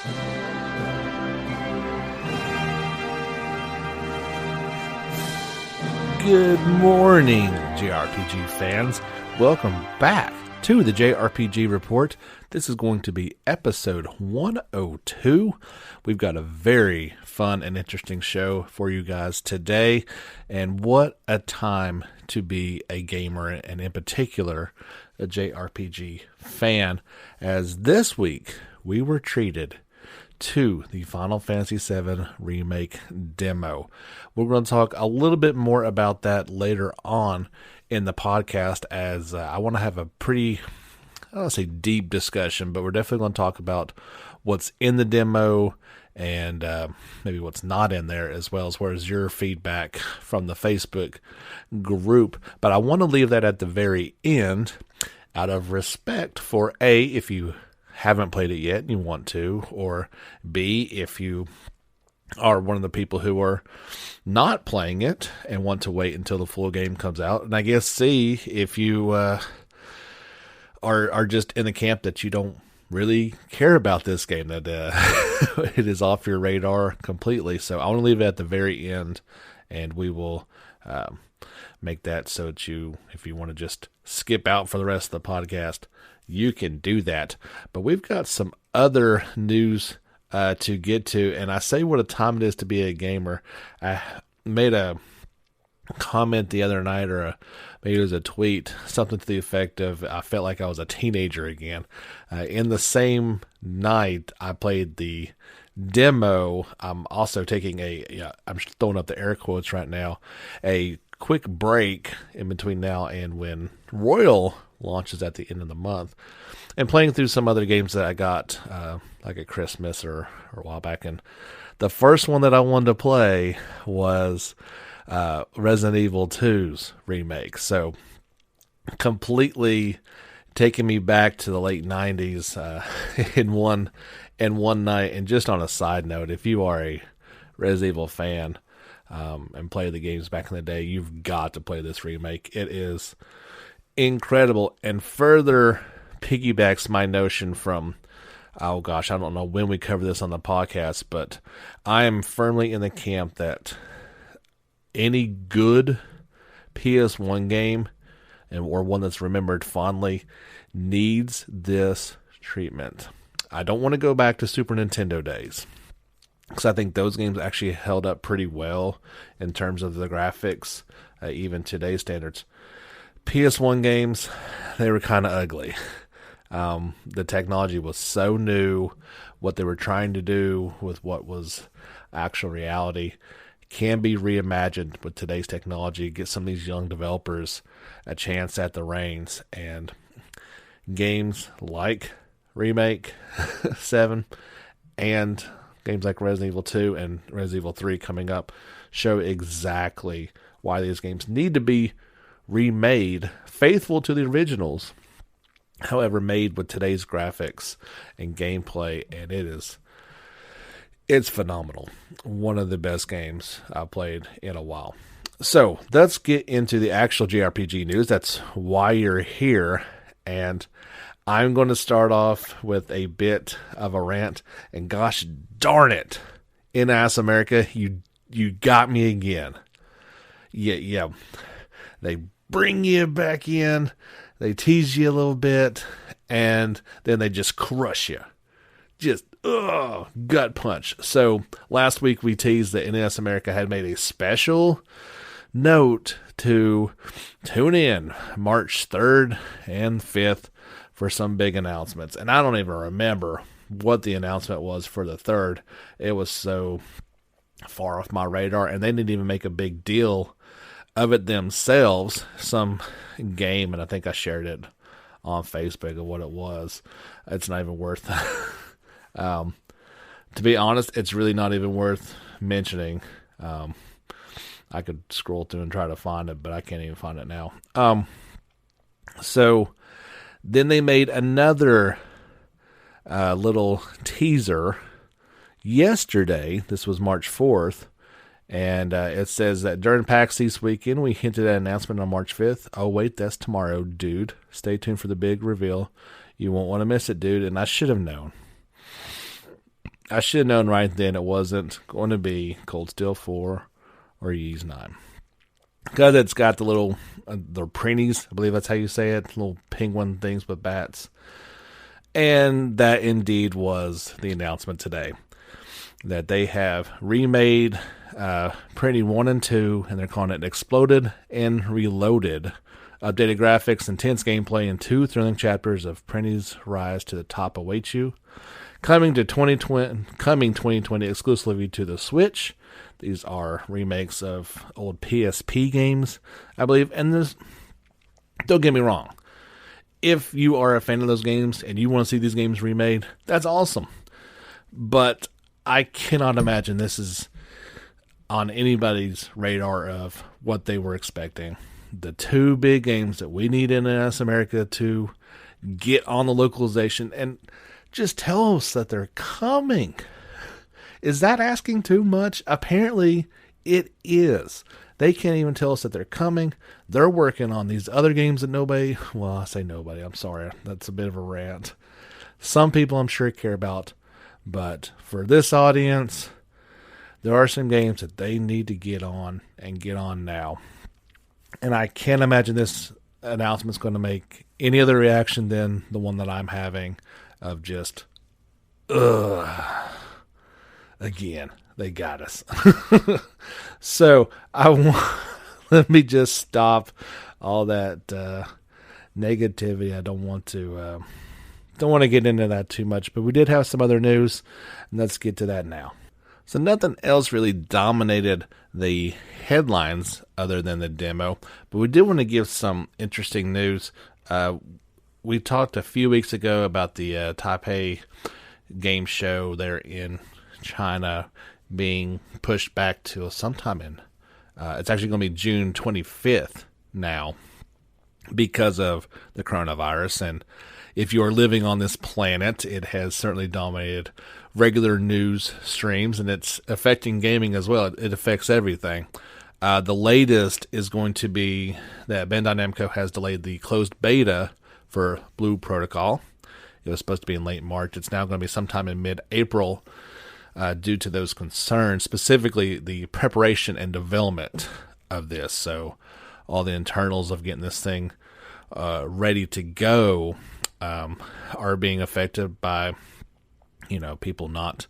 Good morning, JRPG fans. Welcome back to the JRPG Report. This is going to be episode 102. We've got a very fun and interesting show for you guys today. And what a time to be a gamer, and in particular, a JRPG fan, as this week we were treated to the Final Fantasy VII Remake demo. We're going to talk a little bit more about that later on in the podcast, as I want to have a pretty, I don't want to say deep discussion, but we're definitely going to talk about what's in the demo and maybe what's not in there, as well as your feedback from the Facebook group. But I want to leave that at the very end out of respect for A, if you haven't played it yet and you want to, or B, if you are one of the people who are not playing it and want to wait until the full game comes out, and I guess C, if you are just in the camp that you don't really care about this game, that it is off your radar completely. So I want to leave it at the very end, and we will make that so that if you want to just skip out for the rest of the podcast, you can do that. But we've got some other news to get to, and I say what a time it is to be a gamer. I made a comment the other night, or maybe it was a tweet, something to the effect of, I felt like I was a teenager again. In the night I played the demo, I'm also taking I'm throwing up the air quotes right now, a quick break in between now and when Royal launches at the end of the month, and playing through some other games that I got like at Christmas or a while back. And the first one that I wanted to play was Resident Evil 2's remake. So completely taking me back to the late 90s in one night. And just on a side note, if you are a Resident Evil fan and play the games back in the day, you've got to play this remake. It is incredible, and further piggybacks my notion from, oh gosh, I don't know when we cover this on the podcast, but I am firmly in the camp that any good PS1 game, or one that's remembered fondly, needs this treatment. I don't want to go back to Super Nintendo days, because I think those games actually held up pretty well in terms of the graphics, even today's standards. PS1 games, they were kind of ugly. The technology was so new. What they were trying to do with what was actual reality can be reimagined with today's technology. Get some of these young developers a chance at the reins, and games like Remake 7 and games like Resident Evil 2 and Resident Evil 3 coming up show exactly why these games need to be remade, faithful to the originals, however made with today's graphics and gameplay, and it's phenomenal. One of the best games I've played in a while. So let's get into the actual JRPG news. That's why you're here, and I'm going to start off with a bit of a rant, and gosh darn it, in-ass America, you got me again. Yeah. They bring you back in, they tease you a little bit, and then they just crush you. Just, gut punch. So last week we teased that NES America had made a special note to tune in March 3rd and 5th for some big announcements. And I don't even remember what the announcement was for the 3rd. It was so far off my radar, and they didn't even make a big deal of it themselves. Some game, and I think I shared it on Facebook of what it was. It's not even worth to be honest, it's really not even worth mentioning. I could scroll through and try to find it, but I can't even find it now. So then they made another little teaser yesterday. This was March 4th. And it says that during PAX East weekend, we hinted at an announcement on March 5th. Oh, wait, that's tomorrow, dude. Stay tuned for the big reveal. You won't want to miss it, dude. And I should have known. I should have known right then it wasn't going to be Cold Steel 4 or Ys 9. Because it's got the little, the printies, I believe that's how you say it, little penguin things with bats. And that indeed was the announcement today. That they have remade Printy 1 and 2, and they're calling it Exploded and Reloaded. Updated graphics, intense gameplay, and 2 thrilling chapters of Printy's rise to the top await you. Coming 2020 exclusively to the Switch. These are remakes of old PSP games, I believe. And this, don't get me wrong. If you are a fan of those games and you want to see these games remade, that's awesome. But I cannot imagine this is on anybody's radar of what they were expecting. The 2 big games that we need in NS America to get on the localization and just tell us that they're coming. Is that asking too much? Apparently it is. They can't even tell us that they're coming. They're working on these other games that nobody, well, I say nobody, I'm sorry. That's a bit of a rant. Some people I'm sure care about. But for this audience, there are some games that they need to get on and get on now. And I can't imagine this announcement is going to make any other reaction than the one that I'm having of just, ugh, again, they got us. So let me just stop all that negativity. I don't want to get into that too much, but we did have some other news, and let's get to that now. So nothing else really dominated the headlines other than the demo, but we did want to give some interesting news. We talked a few weeks ago about the Taipei game show there in China being pushed back to sometime in, it's actually going to be June 25th now because of the coronavirus. And if you are living on this planet, it has certainly dominated regular news streams, and it's affecting gaming as well. It affects everything. The latest is going to be that Bandai Namco has delayed the closed beta for Blue Protocol. It was supposed to be in late March. It's now going to be sometime in mid-April due to those concerns, specifically the preparation and development of this. So all the internals of getting this thing ready to go are being affected by, people not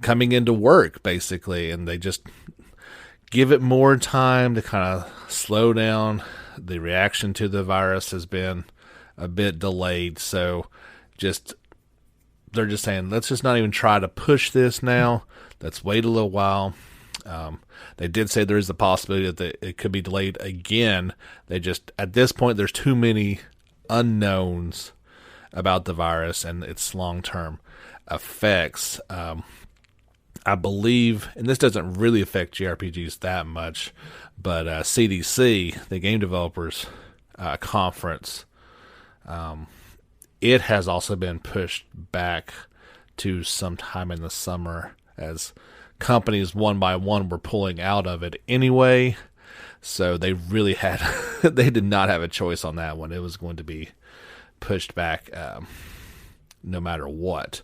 coming into work, basically, and they just give it more time to kind of slow down. The reaction to the virus has been a bit delayed, so they're just saying, let's just not even try to push this now. Let's wait a little while. They did say there is a possibility that it could be delayed again. At this point, there's too many unknowns about the virus and its long-term effects. I believe, and this doesn't really affect JRPGs that much, but CDC, the Game Developers Conference, it has also been pushed back to sometime in the summer as companies one by one were pulling out of it anyway. So they really they did not have a choice on that one. It was going to be pushed back no matter what.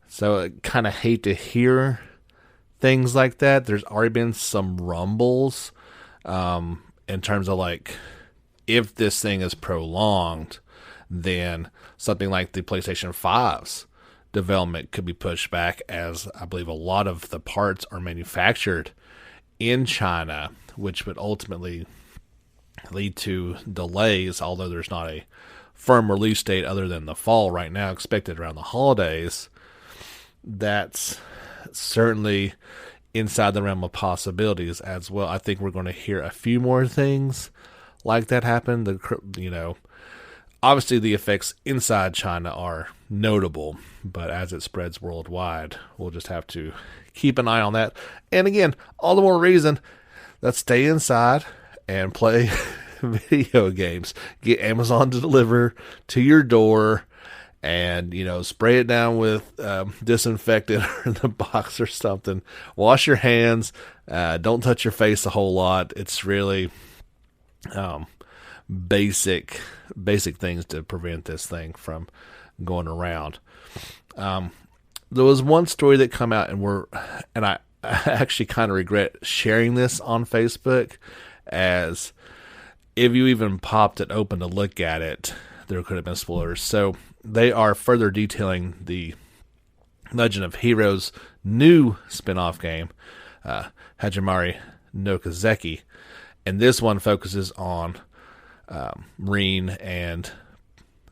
So I kind of hate to hear things like that. There's already been some rumbles in terms of if this thing is prolonged, then something like the PlayStation 5's development could be pushed back, as I believe a lot of the parts are manufactured in China, which would ultimately lead to delays, although there's not a firm release date other than the fall right now, expected around the holidays. That's certainly inside the realm of possibilities as well. I think we're going to hear a few more things like that happen. Obviously the effects inside China are notable, but as it spreads worldwide, we'll just have to keep an eye on that. And again, all the more reason, let's stay inside and play video games. Get Amazon to deliver to your door and, spray it down with disinfectant in the box or something. Wash your hands. Don't touch your face a whole lot. It's really basic things to prevent this thing from going around. there was one story that come out, and I actually kind of regret sharing this on Facebook, as if you even popped it open to look at it, there could have been spoilers. So they are further detailing the Legend of Heroes new spin-off game, Hajimari no Kazeki, and this one focuses on Marine and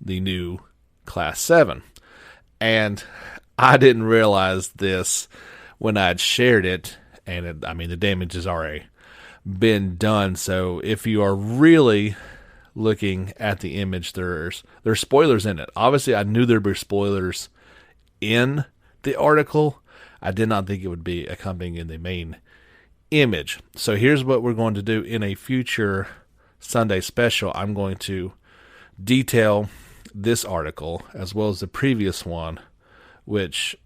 the new Class 7. And I didn't realize this when I'd shared it, and the damage has already been done. So if you are really looking at the image, there's spoilers in it. Obviously, I knew there'd be spoilers in the article. I did not think it would be accompanying in the main image. So here's what we're going to do in a future Sunday special. I'm going to detail this article as well as the previous one, which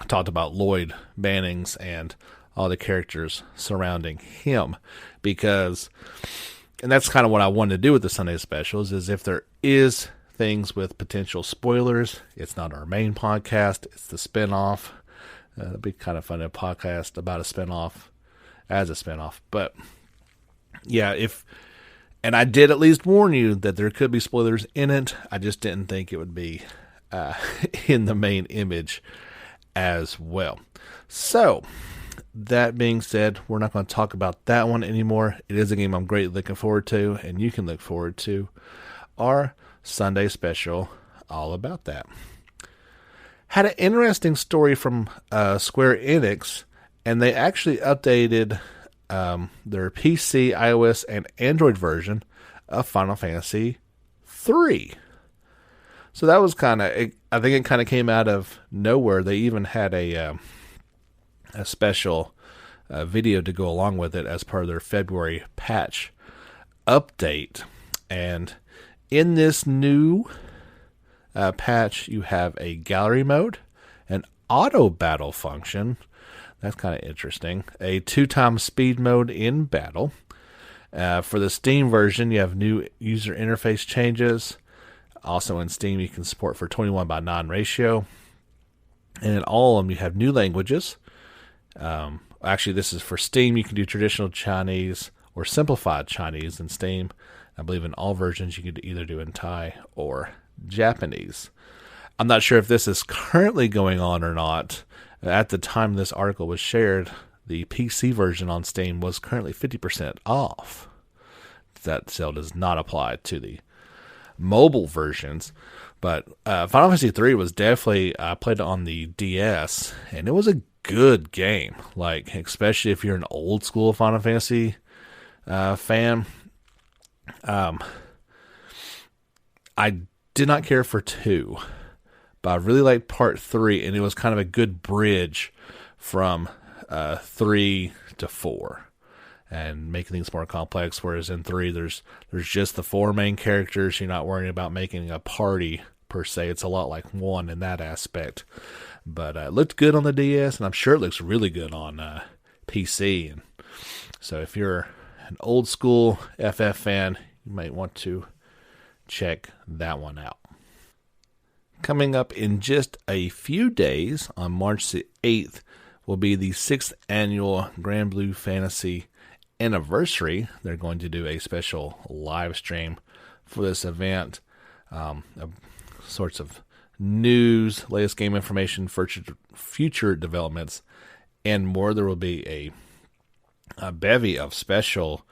talked about Lloyd Bannings and all the characters surrounding him, and that's kind of what I wanted to do with the Sunday specials, is if there is things with potential spoilers, it's not our main podcast, it's the spinoff. It'd be kind of fun, a podcast about a spinoff as a spinoff. But yeah, and I did at least warn you that there could be spoilers in it. I just didn't think it would be in the main image as well. So, that being said, we're not going to talk about that one anymore. It is a game I'm greatly looking forward to, and you can look forward to our Sunday special all about that. Had an interesting story from Square Enix, and they actually updated their PC, iOS, and Android version of Final Fantasy III. So that was I think it kind of came out of nowhere. They even had a special video to go along with it as part of their February patch update. And in this new patch, you have a gallery mode, an auto battle function. That's kind of interesting. A 2x speed mode in battle. For the Steam version, you have new user interface changes. Also in Steam, you can support for 21:9 ratio. And in all of them, you have new languages. Actually, this is for Steam. You can do traditional Chinese or simplified Chinese in Steam. I believe in all versions, you could either do in Thai or Japanese. I'm not sure if this is currently going on or not. At the time this article was shared, the PC version on Steam was currently 50% off. That sale does not apply to the mobile versions. But Final Fantasy III was definitely, I played it on the DS, and it was a good game. Like, especially if you're an old school Final Fantasy fan. I did not care for 2, but I really liked part 3, and it was kind of a good bridge from 3 to 4. And making things more complex, whereas in 3, there's just the 4 main characters. You're not worrying about making a party, per se. It's a lot like 1 in that aspect. But it looked good on the DS, and I'm sure it looks really good on PC. And so if you're an old school FF fan, you might want to check that one out. Coming up in just a few days, on March the 8th, will be the 6th annual Grand Blue Fantasy anniversary. They're going to do a special live stream for this event. Sorts of news, latest game information, future developments, and more. There will be a bevy of special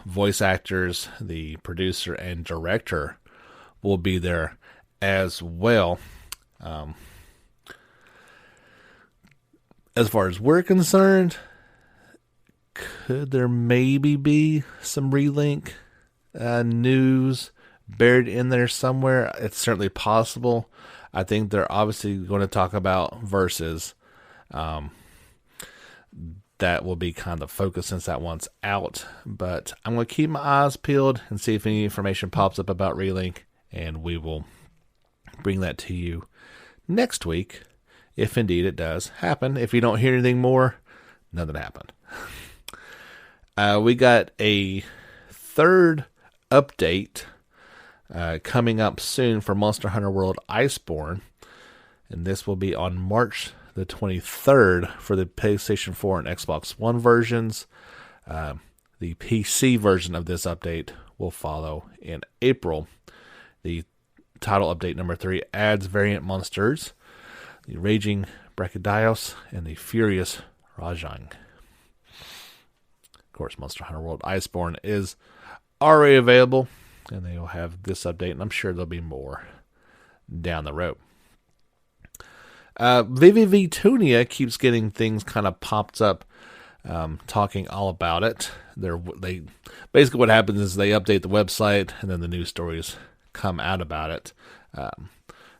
voice actors. The producer and director will be there as well. As far as we're concerned, could there maybe be some relink news buried in there somewhere? It's certainly possible. I think they're obviously going to talk about Versus. That will be kind of the focus since that one's out. But I'm going to keep my eyes peeled and see if any information pops up about relink, and we will bring that to you next week, if indeed it does happen. If you don't hear anything more, nothing happened. We got a third update coming up soon for Monster Hunter World Iceborne. and this will be on March the 23rd for the PlayStation 4 and Xbox One versions. The PC version of this update will follow in April. The title update number 3 adds variant monsters, the Raging Brachiodios and the Furious Rajang. Of course, Monster Hunter World Iceborne is already available, and they will have this update, and I'm sure there'll be more down the road. FFVII keeps getting things kind of popped up, talking all about it. They basically, what happens is they update the website, and then the news stories come out about it.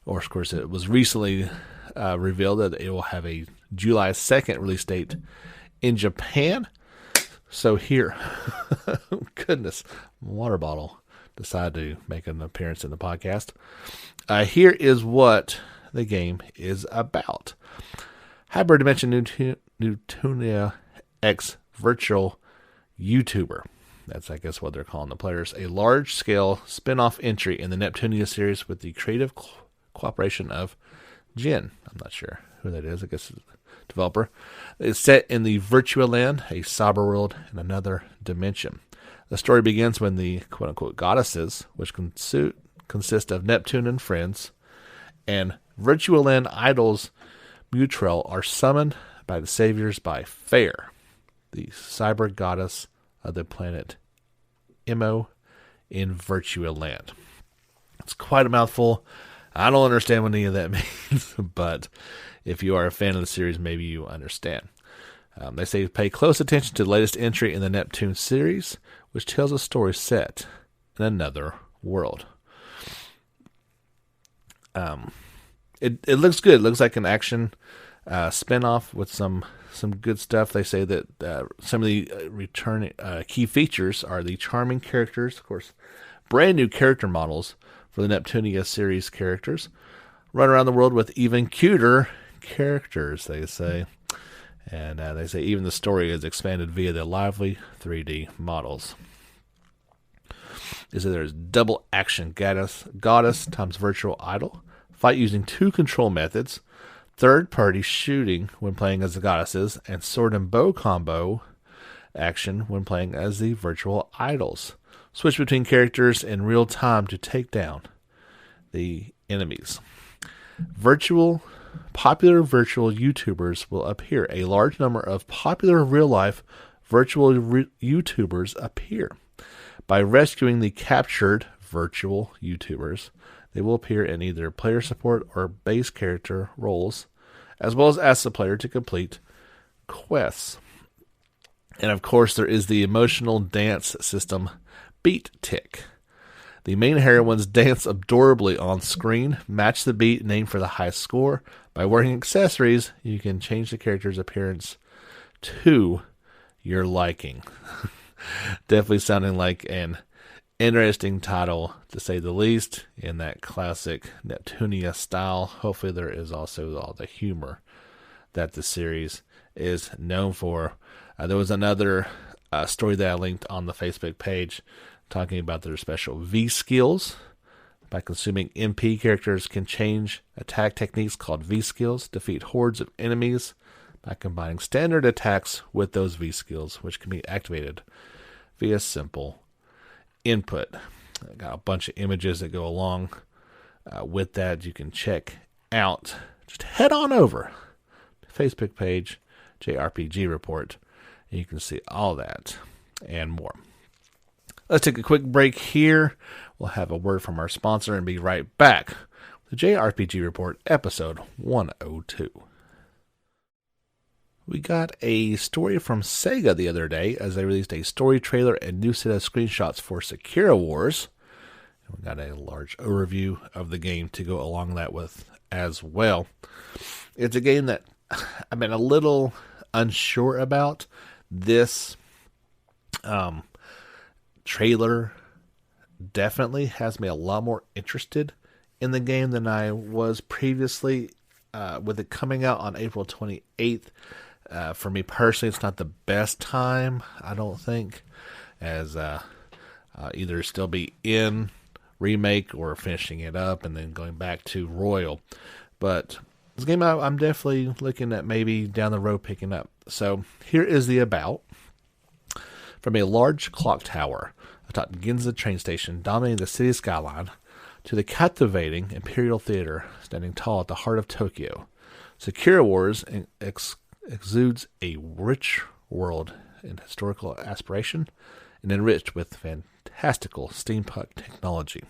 Or of course, it was recently revealed that it will have a July 2nd release date in Japan. So here, goodness, water bottle decided to make an appearance in the podcast. Here is what the game is about. Hyperdimension Newtonia X virtual YouTuber. That's, I guess, what they're calling the players. A large-scale spin-off entry in the Neptunia series with the creative cooperation of Jin. I'm not sure who that is. I guess it's a developer. It's set in the Virtua Land, a cyber world in another dimension. The story begins when the quote-unquote goddesses, which consist of Neptune and friends, and Virtua Land idols Mutrel are summoned by the saviors by Fair, the cyber goddess of the planet Imo in Virtua Land. It's quite a mouthful. I don't understand what any of that means, but if you are a fan of the series, maybe you understand. They say pay close attention to the latest entry in the Neptune series, which tells a story set in another world. It looks good. It looks like an action spin-off with some good stuff. They say that some of the returning key features are the charming characters, of course, brand new character models for the Neptunia series characters, run around the world with even cuter characters, they say. And they say even the story is expanded via the lively 3D models. They say there's double action goddess times virtual idol, fight using 2 control methods, third-party shooting when playing as the goddesses, and sword and bow combo action when playing as the virtual idols. Switch between characters in real time to take down the enemies. Popular virtual YouTubers will appear. A large number of popular real-life virtual YouTubers appear. By rescuing the captured virtual YouTubers, they will appear in either player support or base character roles, as well as ask the player to complete quests. And of course, there is the emotional dance system, Beat Tick. The main heroines dance adorably on screen, match the beat, and aim for the highest score. By wearing accessories, you can change the character's appearance to your liking. Definitely sounding like an interesting title, to say the least, in that classic Neptunia style. Hopefully there is also all the humor that the series is known for. There was another story that I linked on the Facebook page talking about their special V skills. By consuming MP, characters can change attack techniques called V skills, defeat hordes of enemies by combining standard attacks with those V skills, which can be activated via simple input. I got a bunch of images that go along with that you can check out. Just head on over to Facebook page, JRPG Report, and you can see all that and more. Let's take a quick break here. We'll have a word from our sponsor and be right back with the JRPG Report, episode 102. We got a story from Sega the other day as they released a story trailer and new set of screenshots for Sekiro Wars. We got a large overview of the game to go along that with as well. It's a game that I've been a little unsure about. This trailer definitely has me a lot more interested in the game than I was previously. With it coming out on April 28th, for me personally, it's not the best time, I don't think, as either still be in Remake or finishing it up and then going back to Royal. But This game I'm definitely looking at maybe down the road picking up. So here is the about. From a large clock tower atop Ginza train station dominating the city skyline to the captivating Imperial Theater standing tall at the heart of Tokyo, Sakura Wars exudes a rich world in historical aspiration and enriched with fantastical steampunk technology.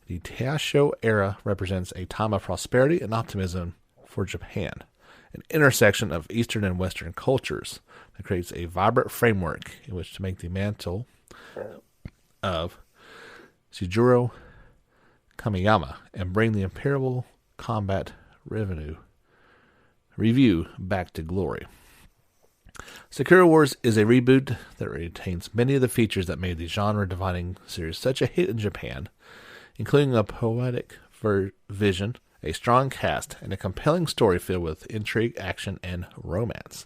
The Taisho era represents a time of prosperity and optimism for Japan, an intersection of Eastern and Western cultures that creates a vibrant framework in which to make the mantle of Shijiro Kamiyama and bring the Imperial Combat Review back to glory. Sakura Wars is a reboot that retains many of the features that made the genre-defining series such a hit in Japan, including a poetic vision, a strong cast, and a compelling story filled with intrigue, action, and romance.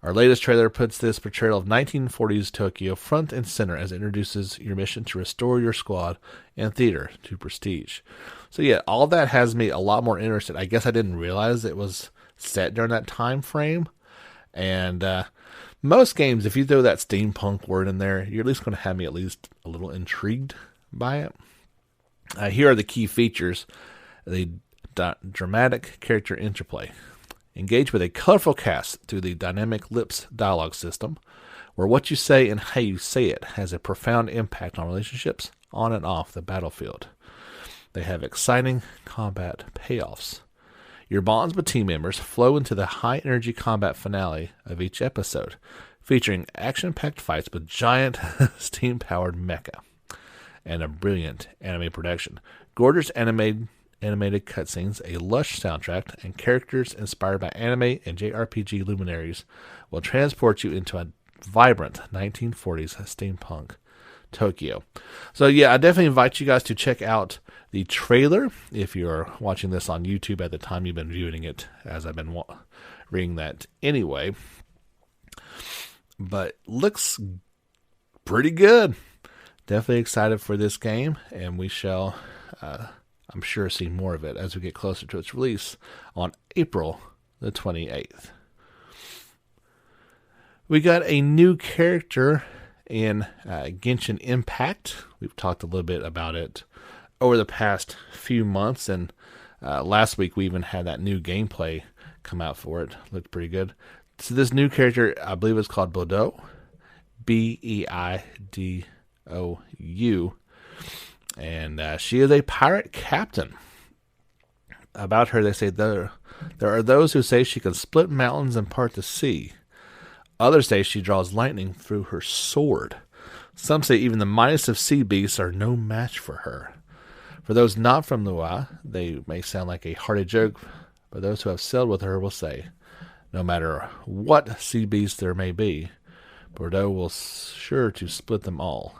Our latest trailer puts this portrayal of 1940s Tokyo front and center as it introduces your mission to restore your squad and theater to prestige. So yeah, all that has me a lot more interested. I guess I didn't realize it was set during that time frame. And most games, if you throw that steampunk word in there, you're at least going to have me at least a little intrigued by it. Here are the key features. The dramatic character interplay. Engage with a colorful cast through the dynamic lips dialogue system, where what you say and how you say it has a profound impact on relationships on and off the battlefield. They have exciting combat payoffs. Your bonds with team members flow into the high-energy combat finale of each episode, featuring action-packed fights with giant steam-powered mecha and a brilliant anime production. Gorgeous animated cutscenes, a lush soundtrack, and characters inspired by anime and JRPG luminaries will transport you into a vibrant 1940s steampunk Tokyo. So yeah, I definitely invite you guys to check out the trailer if you're watching this on YouTube at the time you've been viewing it, as I've been reading that anyway. But looks pretty good. Definitely excited for this game, and we shall, I'm sure, see more of it as we get closer to its release on April the 28th. We got a new character in Genshin Impact. We've talked a little bit about it over the past few months, and last week we even had that new gameplay come out for it. Looked pretty good. So this new character, I believe it's called Boudou, Beidou, and she is a pirate captain. About her, they say there are those who say she can split mountains and part the sea. Others say she draws lightning through her sword. Some say even the mightiest of sea beasts are no match for her. For those not from Lua, they may sound like a hearty joke, but those who have sailed with her will say, no matter what sea beast there may be, Bordeaux will sure to split them all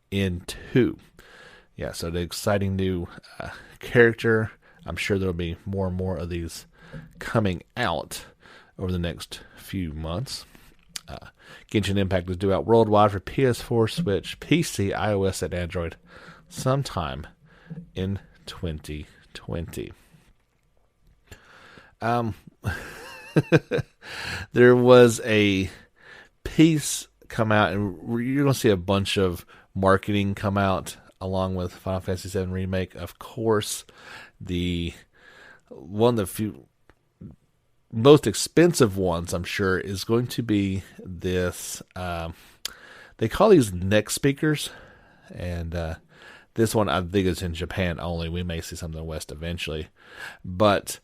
in two. Yeah, so the exciting new character. I'm sure there'll be more and more of these coming out over the next few months. Genshin Impact is due out worldwide for PS4, Switch, PC, iOS, and Android sometime in 2020. There was a piece come out, and you're going to see a bunch of marketing come out along with Final Fantasy VII Remake. Of course, one of the few most expensive ones, I'm sure, is going to be this. They call these neck speakers, and this one I think is in Japan only. We may see something in the West eventually, but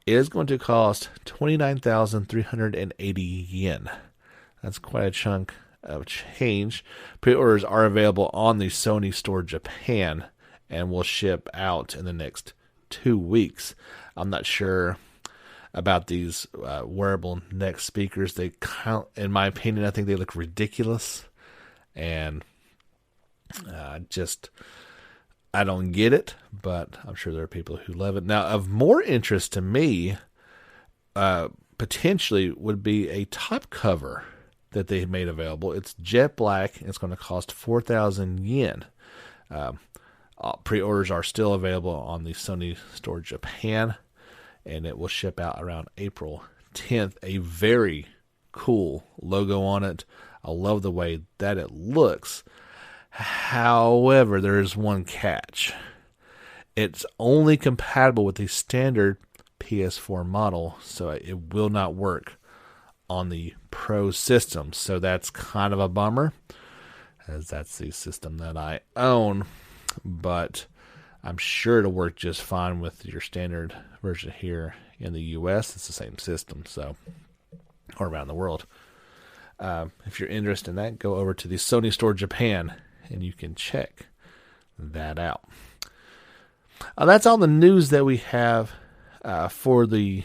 it is going to cost 29,380 yen. That's quite a chunk of change. Pre-orders are available on the Sony Store Japan and will ship out in the next 2 weeks. I'm not sure about these wearable neck speakers. They count, in my opinion, I think they look ridiculous, and I don't get it, but I'm sure there are people who love it. Now, of more interest to me, potentially would be a top cover that they made available. It's jet black, and it's going to cost 4,000 yen. Pre-orders are still available on the Sony Store Japan, and it will ship out around April 10th. A very cool logo on it. I love the way that it looks. However, there is one catch. It's only compatible with the standard PS4 model, so it will not work on the Pro system. So that's kind of a bummer, as that's the system that I own. But I'm sure it'll work just fine with your standard version here in the US. It's the same system, so, or around the world. If you're interested in that, go over to the Sony Store Japan, and you can check that out. That's all the news that we have for the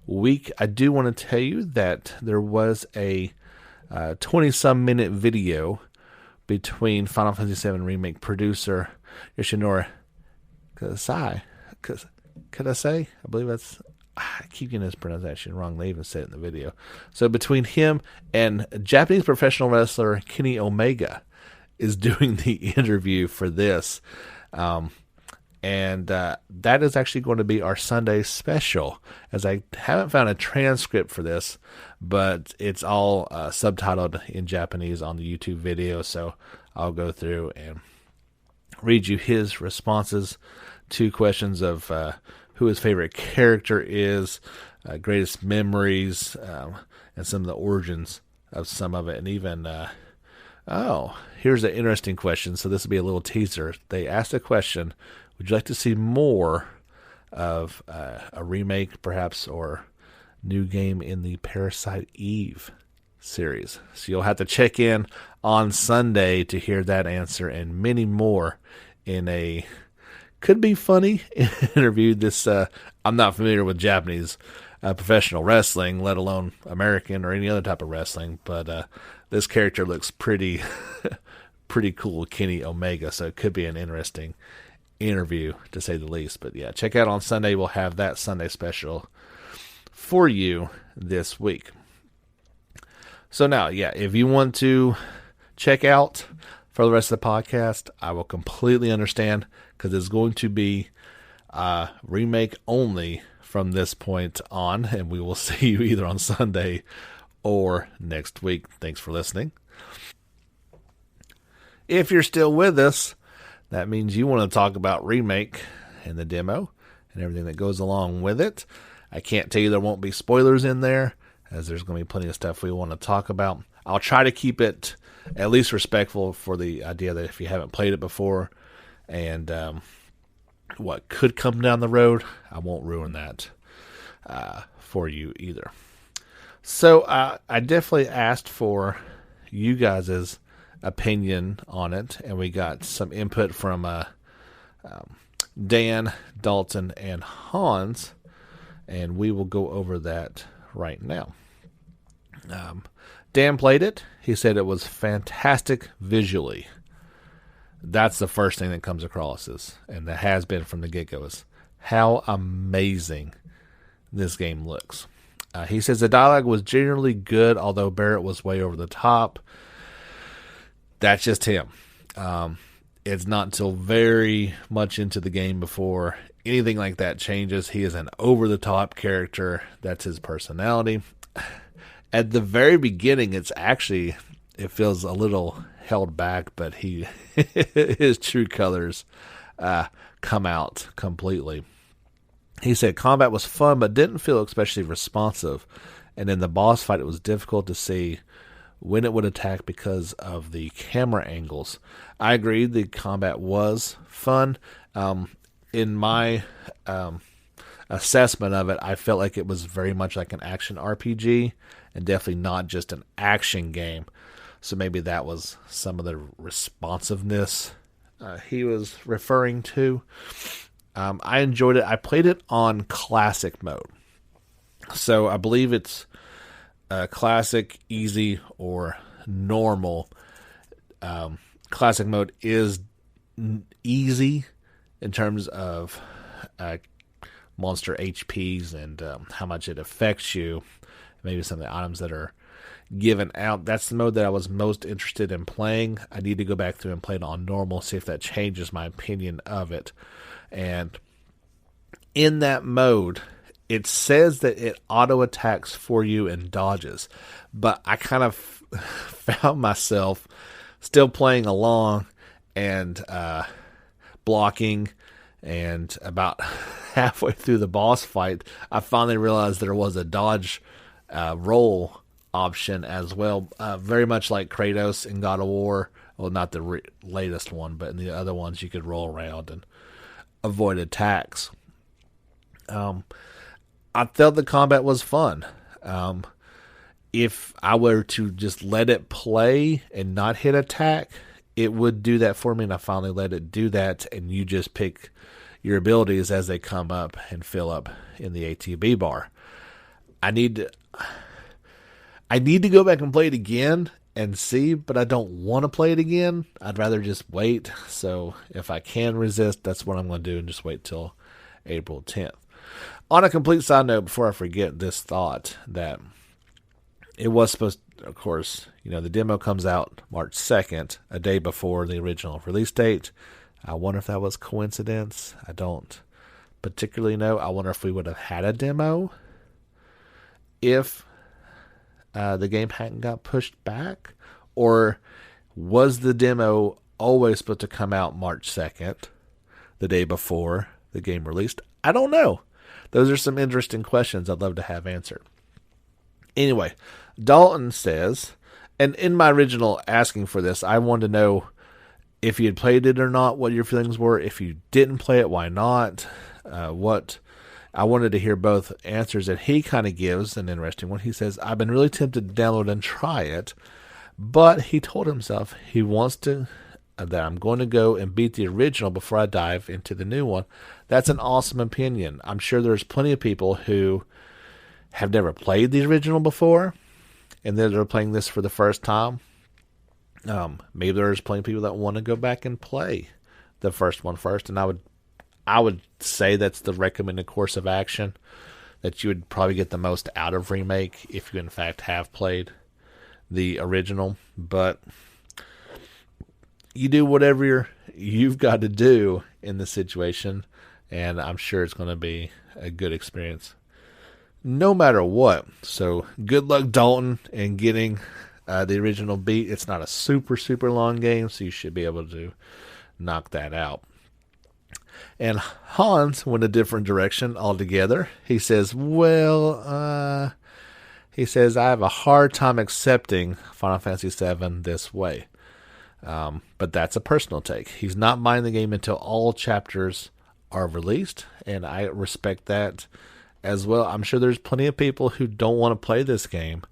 week. I do want to tell you that there was a 20-some minute video between Final Fantasy VII Remake producer Yoshinori Kasai. Could I say? I believe that's... I keep getting his pronunciation wrong. They even said it in the video. So between him and Japanese professional wrestler Kenny Omega is doing the interview for this. And that is actually going to be our Sunday special, as I haven't found a transcript for this, but it's all subtitled in Japanese on the YouTube video, so I'll go through and read you his responses to questions of who his favorite character is, greatest memories, and some of the origins of some of it, and even... here's an interesting question, so this will be a little teaser. They asked a question: would you like to see more of a remake, perhaps, or new game in the Parasite Eve series? So you'll have to check in on Sunday to hear that answer and many more in a could be funny interview. This I'm not familiar with Japanese professional wrestling, let alone American or any other type of wrestling, but this character looks pretty pretty cool, Kenny Omega, so it could be an interesting interview to say the least. But yeah, check out on Sunday. We'll have that Sunday special for you this week. So now, yeah, if you want to check out for the rest of the podcast, I will completely understand, because it's going to be remake only from this point on, and we will see you either on Sunday or next week. Thanks for listening. If you're still with us, that means you want to talk about Remake and the demo and everything that goes along with it. I can't tell you there won't be spoilers in there, as there's going to be plenty of stuff we want to talk about. I'll try to keep it at least respectful for the idea that if you haven't played it before and what could come down the road, I won't ruin that for you either. So I definitely asked for you guys' opinion on it, and we got some input from Dan, Dalton, and Hans, and we will go over that right now. Dan played it. He said it was fantastic visually. That's the first thing that comes across, and that has been from the get-go, is how amazing this game looks. He says the dialogue was generally good, although Barrett was way over the top. That's just him. It's not until very much into the game before anything like that changes. He is an over-the-top character. That's his personality. At the very beginning, it feels a little held back, but his true colors come out completely. He said combat was fun, but didn't feel especially responsive. And in the boss fight, it was difficult to see when it would attack because of the camera angles. I agree, the combat was fun. In my assessment of it, I felt like it was very much like an action RPG, and definitely not just an action game. So maybe that was some of the responsiveness he was referring to. I enjoyed it. I played it on classic mode. So I believe it's classic, easy, or normal. Classic mode is easy in terms of monster HPs and how much it affects you. Maybe some of the items that are given out. That's the mode that I was most interested in playing. I need to go back through and play it on normal, see if that changes my opinion of it. And in that mode, it says that it auto attacks for you and dodges, but I kind of found myself still playing along and blocking, and about halfway through the boss fight, I finally realized there was a dodge roll option as well, very much like Kratos in God of War. Well, not the latest one, but in the other ones you could roll around and avoid attacks. I felt the combat was fun. If I were to just let it play and not hit attack, it would do that for me, and I finally let it do that, and you just pick your abilities as they come up and fill up in the ATB bar. I need to go back and play it again and see, but I don't want to play it again. I'd rather just wait. So if I can resist, that's what I'm going to do, and just wait till April 10th. On a complete side note, before I forget this thought, that it was supposed to, of course, the demo comes out March 2nd, a day before the original release date. I wonder if that was coincidence. I don't particularly know. I wonder if we would have had a demo if the game hadn't got pushed back, or was the demo always supposed to come out March 2nd, the day before the game released? I don't know. Those are some interesting questions I'd love to have answered. Anyway, Dalton says, and in my original asking for this, I wanted to know if you had played it or not, what your feelings were. If you didn't play it, why not? I wanted to hear both answers, and he kind of gives an interesting one. He says, I've been really tempted to download and try it, but he told himself he wants to, that I'm going to go and beat the original before I dive into the new one. That's an awesome opinion. I'm sure there's plenty of people who have never played the original before, and they're playing this for the first time. Maybe there's plenty of people that want to go back and play the first one first, and I would say that's the recommended course of action, that you would probably get the most out of Remake if you in fact have played the original. But you do whatever you've got to do in the situation, and I'm sure it's going to be a good experience no matter what. So good luck, Dalton, in getting the original beat. It's not a super, super long game, so you should be able to knock that out. And Hans went a different direction altogether. He says, I have a hard time accepting Final Fantasy VII this way. But that's a personal take. He's not buying the game until all chapters are released, and I respect that as well. I'm sure there's plenty of people who don't want to play this game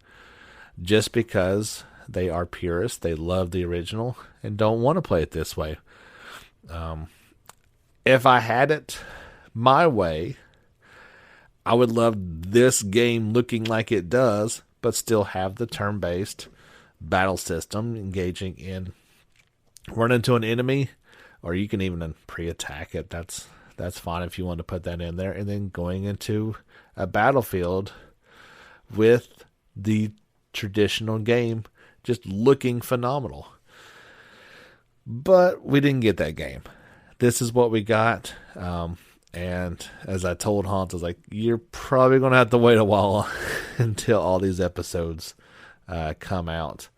just because they are purists, they love the original, and don't want to play it this way. If I had it my way, I would love this game looking like it does, but still have the turn-based battle system, engaging in run into an enemy, or you can even pre-attack it. That's fine if you want to put that in there, and then going into a battlefield with the traditional game just looking phenomenal. But we didn't get that game. This is what we got. And as I told Hans, I was like, you're probably going to have to wait a while until all these episodes come out.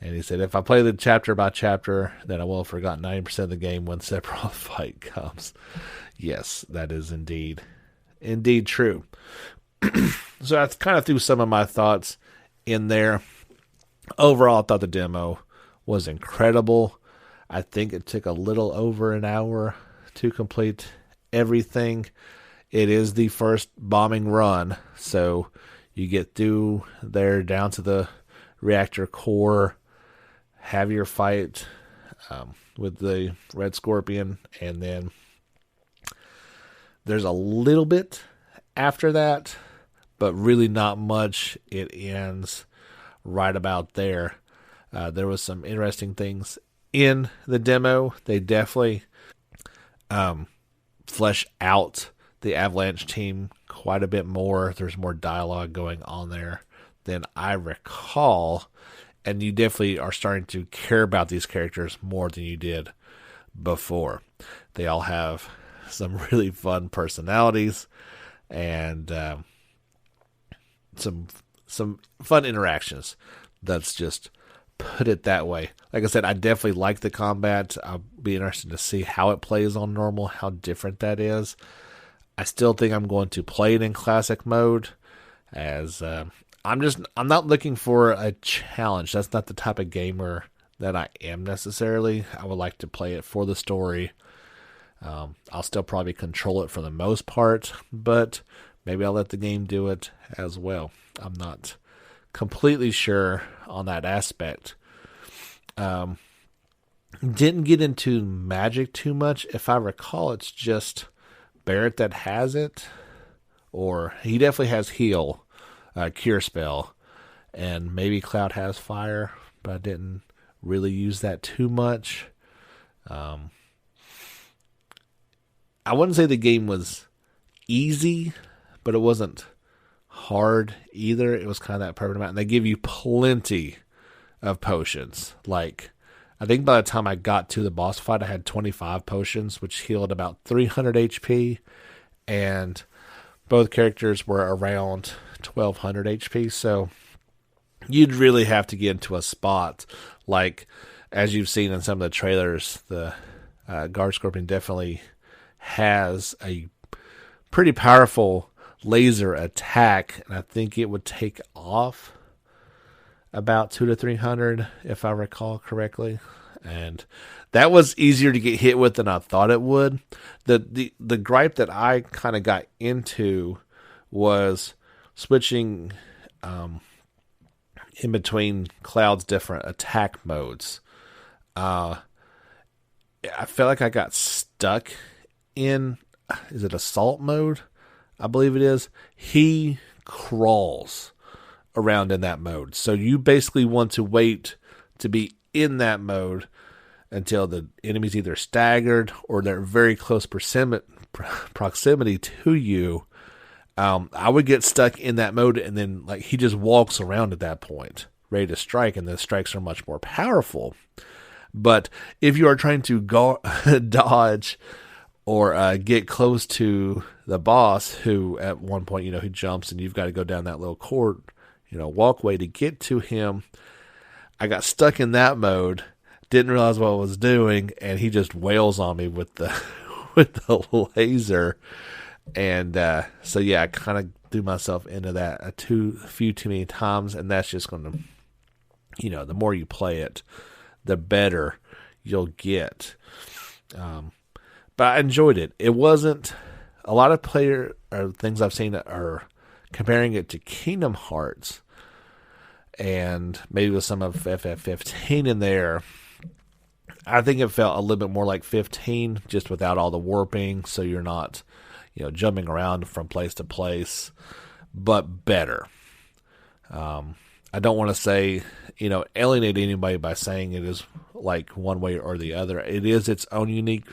And he said, if I play the chapter by chapter, then I will have forgotten 90% of the game when Sephiroth fight comes. Yes, that is indeed true. So I kind of threw some of my thoughts in there. Overall, I thought the demo was incredible. I think it took a little over an hour to complete everything. It is the first bombing run, so you get through there down to the reactor core, have your fight with the Red Scorpion, and then there's a little bit after that, but really not much. It ends right about there. There was some interesting things in the demo. They definitely flesh out the Avalanche team quite a bit more. There's more dialogue going on there than I recall, and you definitely are starting to care about these characters more than you did before. They all have some really fun personalities. and some fun interactions. Let's just put it that way. Like I said, I definitely like the combat. I'll be interested to see how it plays on normal, how different that is. I still think I'm going to play it in classic mode, as I'm not looking for a challenge. That's not the type of gamer that I am necessarily. I would like to play it for the story. I'll still probably control it for the most part, but maybe I'll let the game do it as well. I'm not completely sure on that aspect. Didn't get into magic too much. If I recall, it's just Barrett that has it, or he definitely has heal, cure spell, and maybe Cloud has fire, but I didn't really use that too much. I wouldn't say the game was easy, but it wasn't hard either. It was kind of that perfect amount, and they give you plenty of potions. Like, I think by the time I got to the boss fight, I had 25 potions, which healed about 300 HP, and both characters were around 1200 HP, so you'd really have to get into a spot. Like, as you've seen in some of the trailers, the Guard Scorpion definitely has a pretty powerful laser attack, and I think it would take off about 200 to 300 if I recall correctly, and that was easier to get hit with than I thought it would. The gripe that I kind of got into was switching in between Cloud's different attack modes. I felt like I got stuck in, is it assault mode? I believe it is. He crawls around in that mode. So you basically want to wait to be in that mode until the enemy's either staggered or they're very close proximity to you. I would get stuck in that mode, and then like he just walks around at that point, ready to strike, and the strikes are much more powerful. But if you are trying to dodge or get close to the boss, who at one point, he jumps and you've got to go down that little walkway to get to him. I got stuck in that mode, didn't realize what I was doing, and he just wails on me with the with the laser. And so yeah, I kind of threw myself into that a few too many times, and that's just going to, the more you play it, the better you'll get. But I enjoyed it. It wasn't a lot of things I've seen that are comparing it to Kingdom Hearts, and maybe with some of FF15 in there. I think it felt a little bit more like 15, just without all the warping, so you're not, jumping around from place to place, but better. I don't want to say, alienate anybody by saying it is like one way or the other. It is its own unique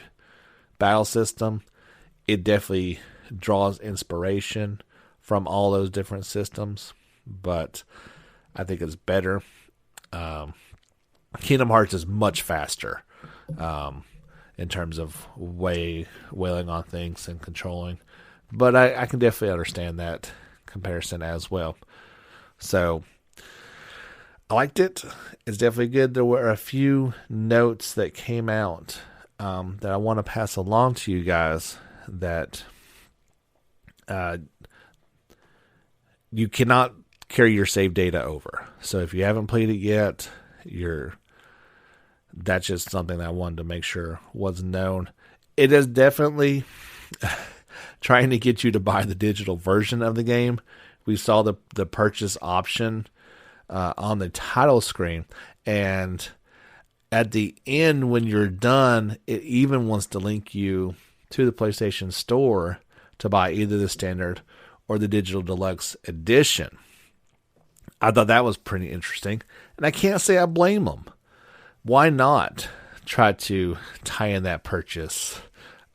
battle system. It definitely draws inspiration from all those different systems, but I think it's better. Kingdom Hearts is much faster in terms of wailing on things and controlling, but I can definitely understand that comparison as well. So I liked it. It's definitely good. There were a few notes that came out that I want to pass along to you guys, that you cannot carry your save data over. So if you haven't played it yet, that's just something that I wanted to make sure was known. It is definitely trying to get you to buy the digital version of the game. We saw the purchase option on the title screen, and at the end, when you're done, it even wants to link you to the PlayStation Store to buy either the standard or the digital deluxe edition. I thought that was pretty interesting, and I can't say I blame them. Why not try to tie in that purchase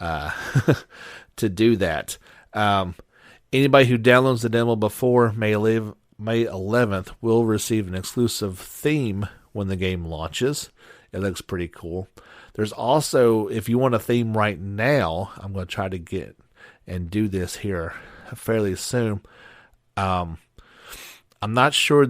to do that? Anybody who downloads the demo before May 11th will receive an exclusive theme when the game launches. It looks pretty cool. There's also, if you want a theme right now, I'm going to try to get and do this here fairly soon. I'm not sure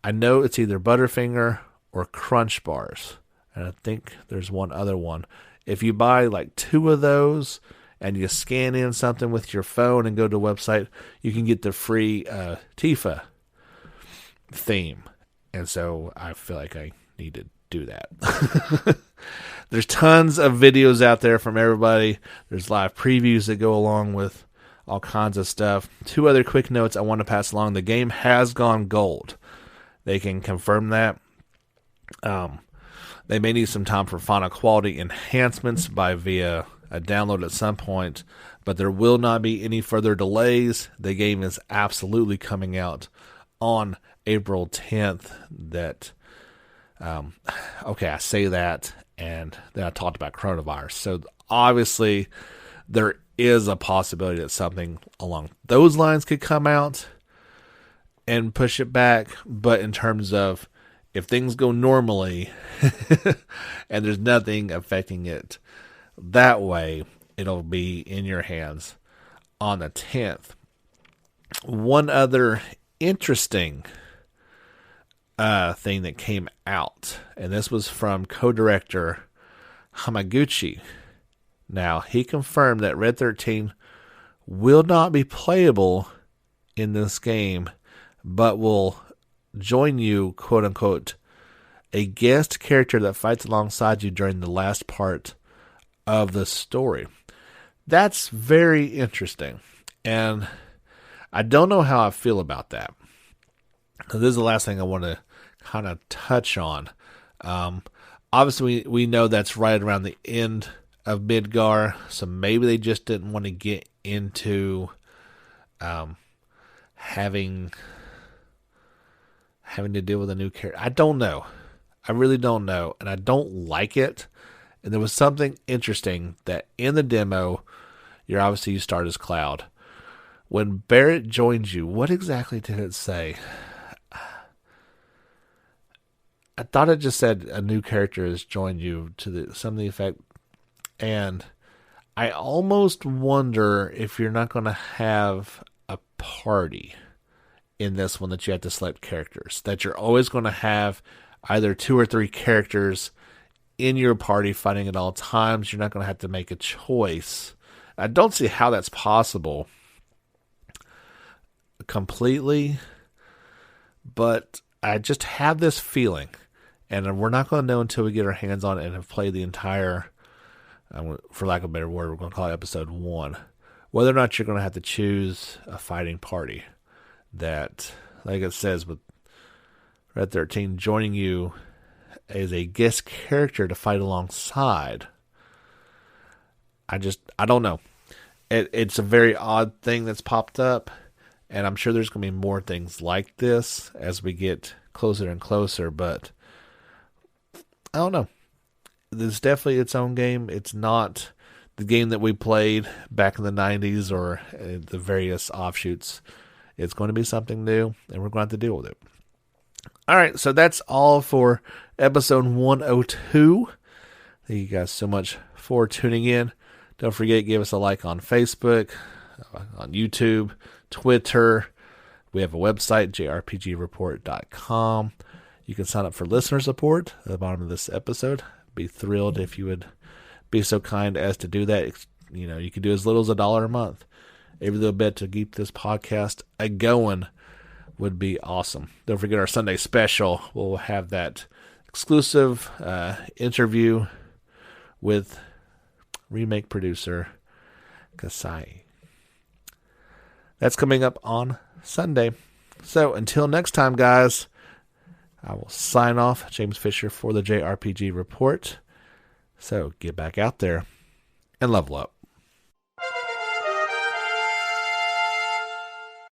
I know it's either Butterfinger or Crunch Bars. And I think there's one other one. If you buy like 2 of those and you scan in something with your phone and go to the website, you can get the free Tifa theme. And so I feel like I need to do that. There's tons of videos out there from everybody. There's live previews that go along with all kinds of stuff. 2 other quick notes I want to pass along. The game has gone gold. They can confirm that. They may need some time for final quality enhancements via a download at some point, but there will not be any further delays. The game is absolutely coming out on April 10th. I say that, and then I talked about coronavirus. So obviously, there is a possibility that something along those lines could come out and push it back. But in terms of if things go normally and there's nothing affecting it that way, it'll be in your hands on the 10th. One other interesting thing that came out, and this was from co-director Hamaguchi. Now, he confirmed that Red 13 will not be playable in this game, but will join you, quote unquote, a guest character that fights alongside you during the last part of the story. That's very interesting. And I don't know how I feel about that. This is the last thing I want to kind of touch on. Obviously, we know that's right around the end of Midgar, so maybe they just didn't want to get into having to deal with a new character. I don't know. I really don't know, and I don't like it. And there was something interesting that in the demo, you start as Cloud. When Barrett joins you, what exactly did it say? I thought it just said a new character has joined you to some of the effect. And I almost wonder if you're not going to have a party in this one that you have to select characters. That you're always going to have either 2 or 3 characters in your party fighting at all times. You're not going to have to make a choice. I don't see how that's possible completely, but I just have this feeling, and we're not going to know until we get our hands on it and have played the entire, for lack of a better word, we're going to call it episode 1, whether or not you're going to have to choose a fighting party that, like it says with Red 13, joining you as a guest character to fight alongside. I don't know. It's a very odd thing that's popped up, and I'm sure there's going to be more things like this as we get closer and closer, but I don't know. This is definitely its own game. It's not the game that we played back in the 90s or the various offshoots. It's going to be something new, and we're going to have to deal with it. All right, so that's all for episode 102. Thank you guys so much for tuning in. Don't forget, give us a like on Facebook, on YouTube, Twitter. We have a website, jrpgreport.com. You can sign up for listener support at the bottom of this episode. Be thrilled if you would be so kind as to do that. You know, you can do as little as $1 a month. Every little bit to keep this podcast going would be awesome. Don't forget our Sunday special. We'll have that exclusive interview with Remake producer Kasai. That's coming up on Sunday. So until next time, guys, I will sign off. James Fisher for the JRPG Report. So get back out there and level up.